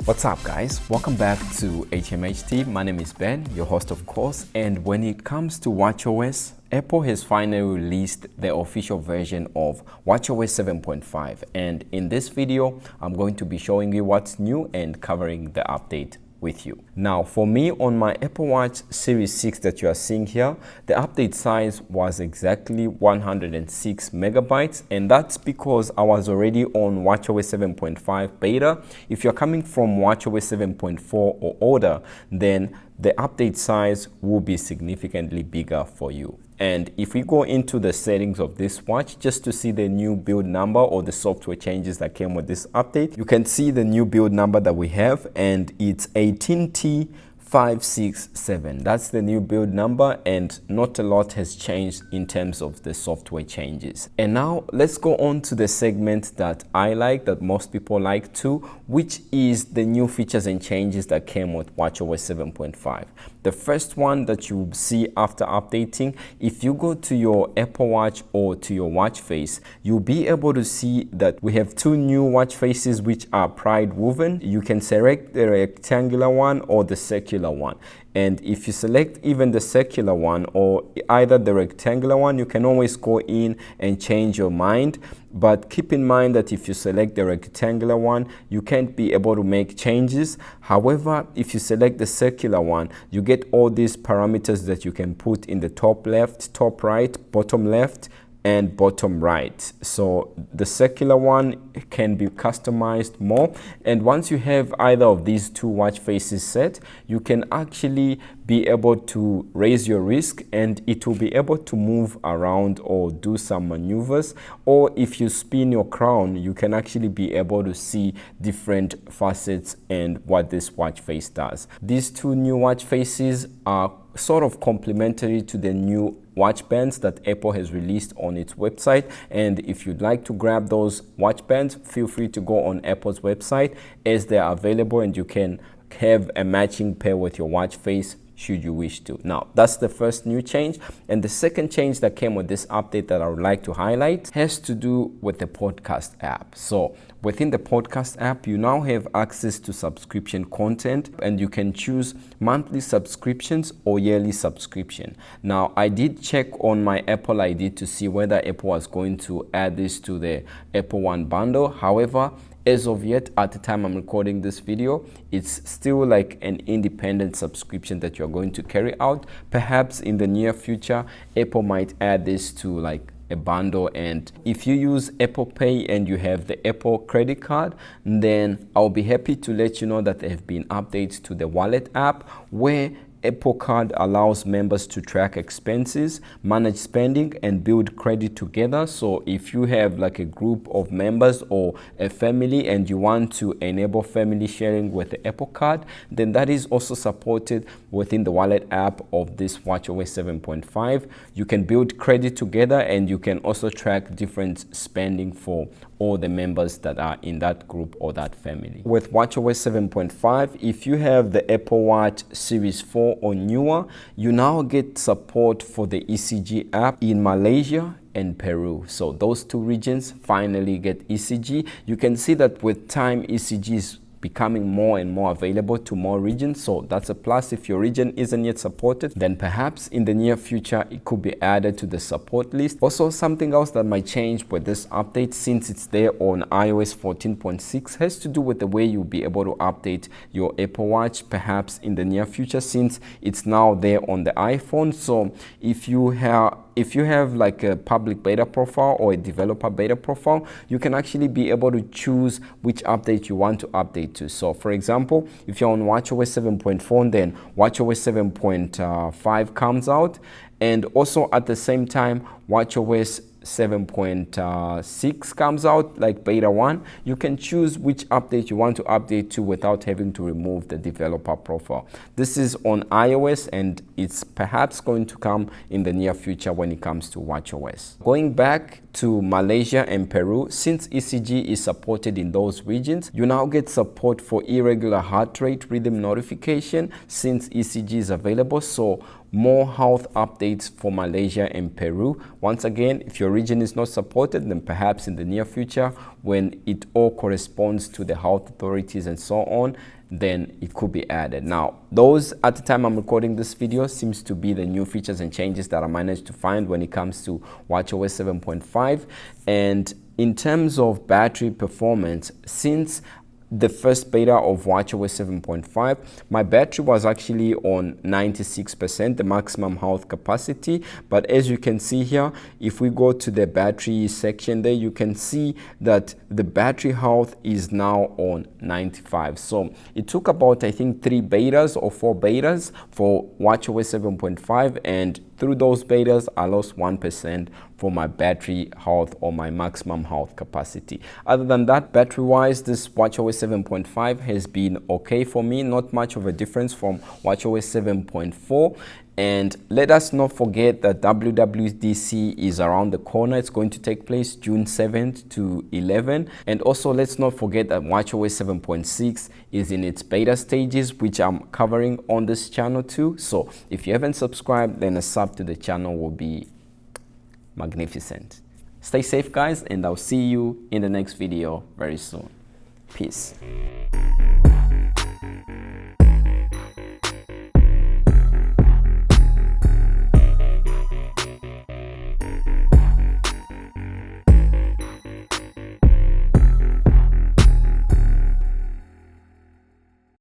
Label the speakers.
Speaker 1: What's up guys, welcome back to HMHT. My name is Ben, your host of course, and when it comes to watchOS, Apple has finally released the official version of watchOS 7.5, and in this video I'm going to be showing you what's new and covering the update with you. Now for me, on my Apple Watch Series 6 that you are seeing here, the update size was exactly 106 megabytes, and that's because I was already on watchOS 7.5 beta. If you're coming from watchOS 7.4 or older, then the update size will be significantly bigger for you. And if we go into the settings of this watch just to see the new build number or the software changes that came with this update, you can see the new build number that we have, and it's 18T567. That's the new build number, and not a lot has changed in terms of the software changes. And now let's go on to the segment that I like, that most people like too, which is the new features and changes that came with watchOS 7.5. The first one that you see after updating, if you go to your Apple Watch or to your watch face, you'll be able to see that we have two new watch faces which are pride woven. You can select the rectangular one or the circular one. And if you select even the circular one or either the rectangular one, you can always go in and change your mind. But keep in mind that if you select the rectangular one, you can't be able to make changes. However, if you select the circular one, you get all these parameters that you can put in the top left, top right, bottom left, and bottom right. So the circular one can be customized more, and once you have either of these two watch faces set, you can actually be able to raise your wrist and it will be able to move around or do some maneuvers. Or if you spin your crown, you can actually be able to see different facets and what this watch face does. These two new watch faces are sort of complementary to the new watch bands that Apple has released on its website, and if you'd like to grab those watch bands, feel free to go on Apple's website as they are available, and you can have a matching pair with your watch face should you wish to. Now that's the first new change, and the second change that came with this update that I would like to highlight has to do with the podcast app. So within the podcast app, you now have access to subscription content, and you can choose monthly subscriptions or yearly subscription. Now I did check on my Apple ID to see whether Apple was going to add this to the Apple One bundle. However, as of yet, at the time I'm recording this video, it's still like an independent subscription that you're going to carry out. Perhaps in the near future, Apple might add this to like a bundle, and if you use Apple Pay and you have the Apple credit card, then I'll be happy to let you know that there have been updates to the wallet app where Apple Card allows members to track expenses, manage spending, and build credit together. So if you have like a group of members or a family and you want to enable family sharing with the Apple Card, then that is also supported within the wallet app of this watchOS 7.5. You can build credit together, and you can also track different spending for all the members that are in that group or that family. With watchOS 7.5, if you have the Apple Watch Series 4 or newer, you now get support for the ECG app in Malaysia and Peru. So those two regions finally get ECG. You can see that with time, ECG is becoming more and more available to more regions, so that's a plus. If your region isn't yet supported, then perhaps in the near future it could be added to the support list. Also, something else that might change with this update, since it's there on iOS 14.6, has to do with the way you'll be able to update your Apple Watch perhaps in the near future, since it's now there on the iPhone. So if you have like a public beta profile or a developer beta profile, you can actually be able to choose which update you want to update to. So for example, if you're on watchOS 7.4, then watchOS 7.5 comes out, and also at the same time watchOS 7.6 comes out, like beta 1, you can choose which update you want to update to without having to remove the developer profile. This is on iOS, and it's perhaps going to come in the near future when it comes to watchOS. Going back to Malaysia and Peru, since ECG is supported in those regions, you now get support for irregular heart rate rhythm notification since ECG is available. So more health updates for Malaysia and Peru. Once again, if your region is not supported, then perhaps in the near future, when it all corresponds to the health authorities and so on, then it could be added. Now, those at the time I'm recording this video seems to be the new features and changes that I managed to find when it comes to watchOS 7.5. And in terms of battery performance, since the first beta of watchOS 7.5, my battery was actually on 96%, the maximum health capacity. But as you can see here, if we go to the battery section there, you can see that the battery health is now on 95. So it took about, I think, 3 betas or 4 betas for watchOS 7.5, and through those betas, I lost 1% for my battery health or my maximum health capacity. Other than that, battery-wise, this watchOS 7.5 has been okay for me. Not much of a difference from watchOS 7.4. And let us not forget that WWDC is around the corner. It's going to take place June 7th to 11. And also, let's not forget that watchOS 7.6 is in its beta stages, which I'm covering on this channel too. So if you haven't subscribed, then a sub to the channel will be magnificent. Stay safe, guys, and I'll see you in the next video very soon. Peace.